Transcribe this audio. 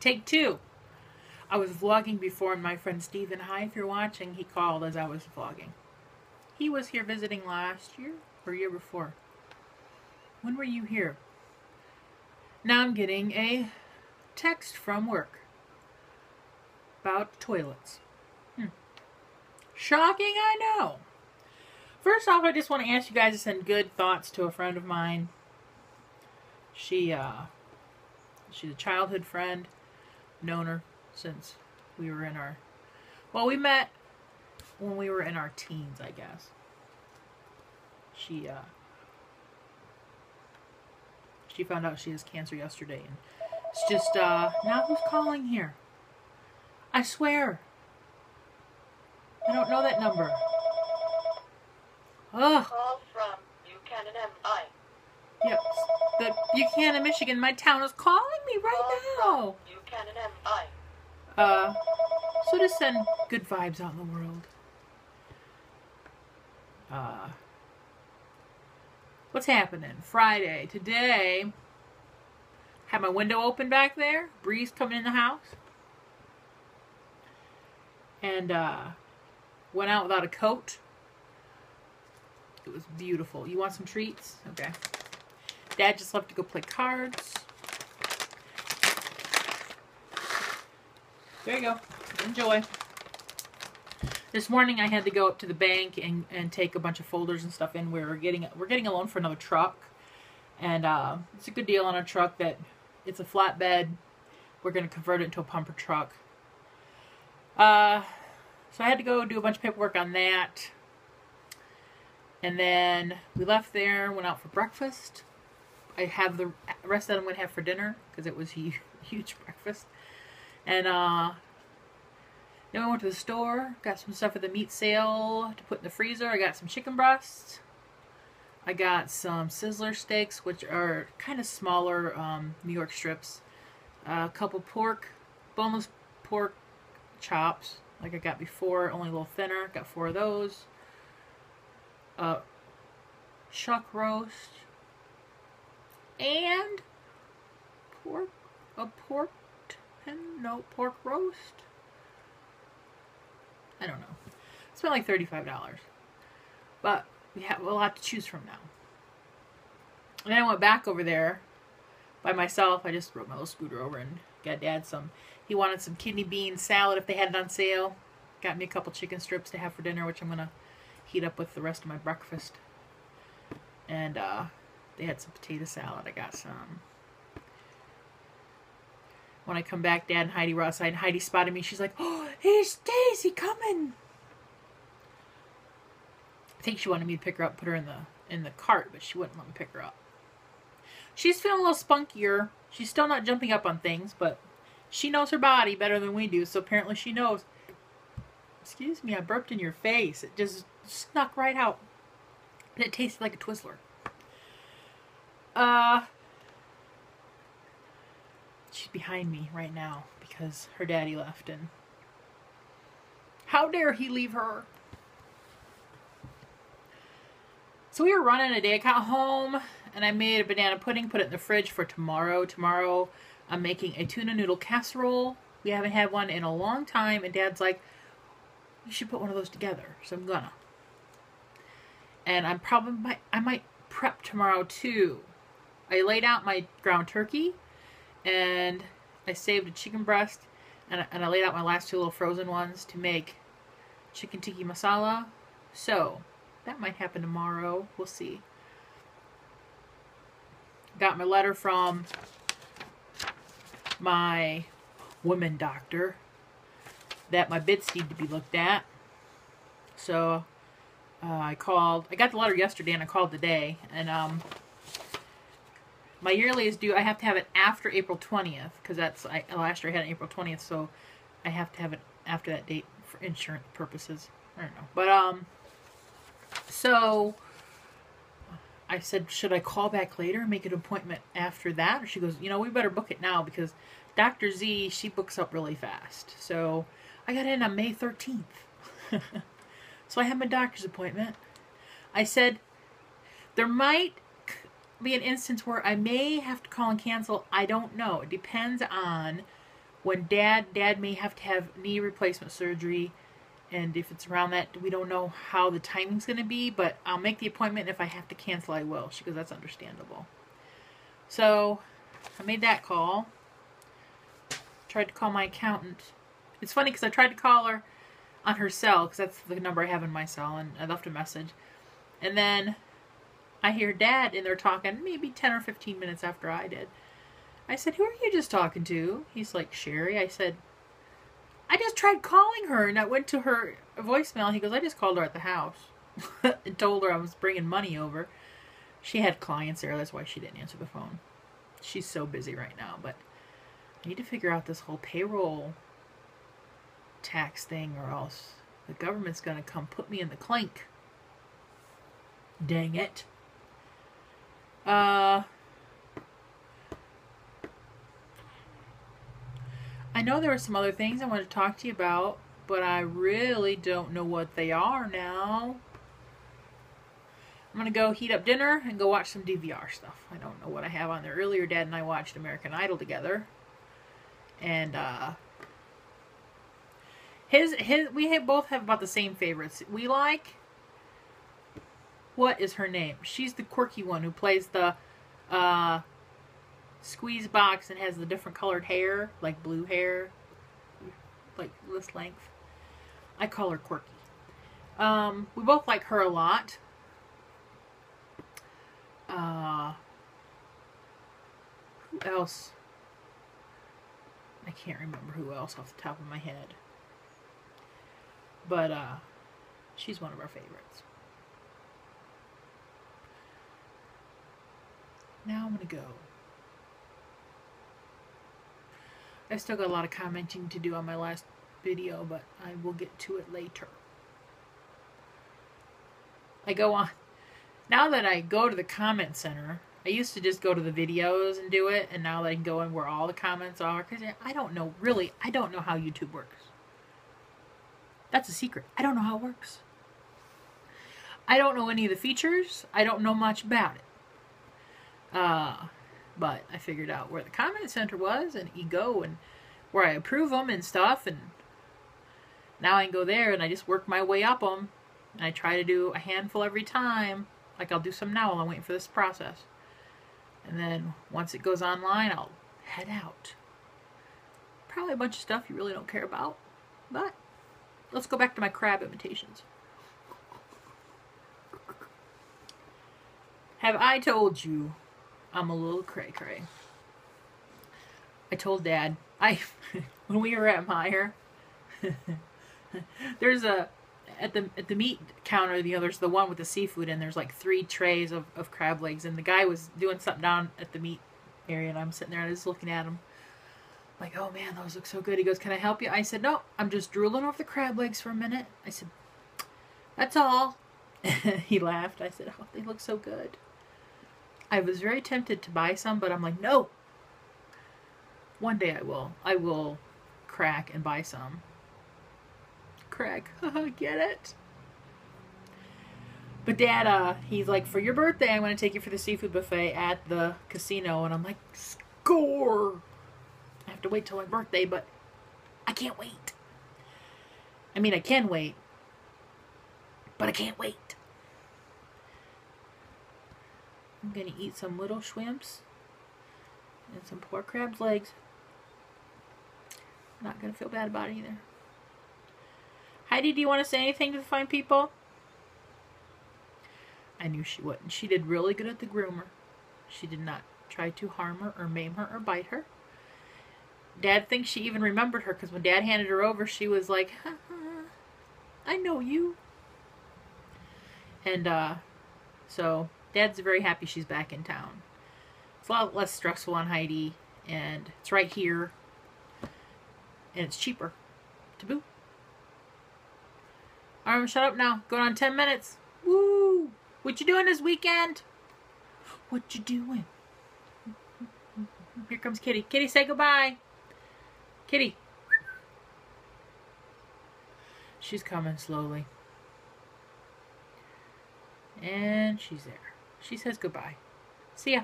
Take two. I was vlogging before, and my friend Stephen, hi if you're watching, he called as I was vlogging. He was here visiting last year or year before. When were you here? Now I'm getting a text from work about toilets. Shocking, I know. First off, I just want to ask you guys to send good thoughts to a friend of mine. She's a childhood friend. Known her since we were in our... Well, we met when we were in our teens, I guess. She found out she has cancer yesterday, and it's just, now who's calling here? I swear. I don't know that number. Ugh. Call from Buchanan, MI. Yep. The Buchanan, Michigan, my town, is calling me right now. Buchanan, MI. So just send good vibes out in the world. What's happening? Friday. Today, had my window open back there. Breeze coming in the house. And, went out without a coat. It was beautiful. You want some treats? Okay. Dad just left to go play cards. There you go. Enjoy. This morning I had to go up to the bank and take a bunch of folders and stuff in. We're getting a loan for another truck. And it's a good deal on a truck that it's a flatbed. We're going to convert it into a pumper truck. So I had to go do a bunch of paperwork on that. And then we left there, went out for breakfast. I have the rest that I'm going to have for dinner because it was a huge breakfast. And then we went to the store, got some stuff at the meat sale to put in the freezer. I got some chicken breasts. I got some Sizzler steaks, which are kind of smaller New York strips. A couple boneless pork chops, like I got before, only a little thinner. Got 4 of those. Chuck roast. And pork roast. I don't know. Spent like $35. But we have a lot to choose from now. And then I went back over there by myself. I just rode my little scooter over and got Dad some. He wanted some kidney bean salad if they had it on sale. Got me a couple chicken strips to have for dinner, which I'm going to heat up with the rest of my breakfast. And they had some potato salad. I got some. When I come back, Dad and Heidi were outside, and Heidi spotted me. She's like, "Oh, here's Daisy coming." I think she wanted me to pick her up, put her in the cart, but she wouldn't let me pick her up. She's feeling a little spunkier. She's still not jumping up on things, but she knows her body better than we do, so apparently she knows. Excuse me, I burped in your face. It just snuck right out. And it tasted like a Twizzler. She's behind me right now because her daddy left, and how dare he leave her? So we were running a day. I got home and I made a banana pudding, put it in the fridge for tomorrow. Tomorrow I'm making a tuna noodle casserole. We haven't had one in a long time, and Dad's like, "You should put one of those together." So I'm gonna. And I might prep tomorrow too. I laid out my ground turkey, and I saved a chicken breast, and I laid out my last 2 little frozen ones to make chicken tikka masala. So that might happen tomorrow. We'll see. Got my letter from my woman doctor that my bits need to be looked at. So I called. I got the letter yesterday and I called today. And my yearly is due. I have to have it after April 20th because last year I had it April 20th, so I have to have it after that date for insurance purposes. I don't know. But so I said, should I call back later and make an appointment after that? Or she goes, we better book it now because Dr. Z, she books up really fast. So I got in on May 13th. So I had my doctor's appointment. I said, there might be an instance where I may have to call and cancel. I don't know. It depends on when Dad may have to have knee replacement surgery, and if it's around that, we don't know how the timing's going to be, but I'll make the appointment. If I have to cancel, I will. She goes, that's understandable. So I made that call. Tried to call my accountant. It's funny because I tried to call her on her cell, because that's the number I have in my cell, and I left a message. And then I hear Dad, and they're talking maybe 10 or 15 minutes after I did. I said, who are you just talking to? He's like, Sherry. I said, I just tried calling her, and I went to her voicemail. He goes, I just called her at the house and told her I was bringing money over. She had clients there. That's why she didn't answer the phone. She's so busy right now, but I need to figure out this whole payroll tax thing, or else the government's going to come put me in the clink. Dang it. I know there were some other things I wanted to talk to you about, but I really don't know what they are now. I'm going to go heat up dinner and go watch some DVR stuff. I don't know what I have on there. Earlier, Dad and I watched American Idol together. And, we both have about the same favorites. We like, what is her name? She's the quirky one who plays the, squeeze box and has the different colored hair, like blue hair, like this length. I call her quirky. We both like her a lot. Who else? I can't remember who else off the top of my head. But she's one of our favorites. Now I'm gonna go. I've still got a lot of commenting to do on my last video, but I will get to it later. I go on. Now that I go to the comment center, I used to just go to the videos and do it, and now that I can go in where all the comments are, because I don't know, really, I don't know how YouTube works. That's a secret. I don't know how it works. I don't know any of the features. I don't know much about it. But I figured out where the comment center was, and you go, and where I approve them and stuff, and now I can go there, and I just work my way up them, and I try to do a handful every time. Like I'll do some now while I'm waiting for this process. And then once it goes online, I'll head out. Probably a bunch of stuff you really don't care about, but let's go back to my crab imitations. Have I told you I'm a little cray-cray? I told Dad, when we were at Meijer, there's at the meat counter, there's the one with the seafood, and there's like 3 trays of crab legs, and the guy was doing something down at the meat area, and I'm sitting there and I was looking at him like, oh man, those look so good. He goes, can I help you? I said, no, I'm just drooling over the crab legs for a minute. I said, that's all. He laughed. I said, oh, they look so good. I was very tempted to buy some, but I'm like, no. One day I will. I will crack and buy some. Crack. Get it? But Dad, he's like, for your birthday, I'm going to take you for the seafood buffet at the casino. And I'm like, score! I have to wait till my birthday, but I can't wait. I mean, I can wait, but I can't wait. I'm going to eat some little shrimps and some poor crab's legs. Not going to feel bad about it either. Heidi, do you want to say anything to the fine people? I knew she wouldn't. She did really good at the groomer. She did not try to harm her or maim her or bite her. Dad thinks she even remembered her, because when Dad handed her over, she was like, I know you. And so Dad's very happy she's back in town. It's a lot less stressful on Heidi, and it's right here, and it's cheaper to boot. Alright, shut up now. Going on 10 minutes. Woo! What you doing this weekend? What you doing? Here comes Kitty. Kitty, say goodbye. Kitty. She's coming slowly. And she's there. She says goodbye. See ya.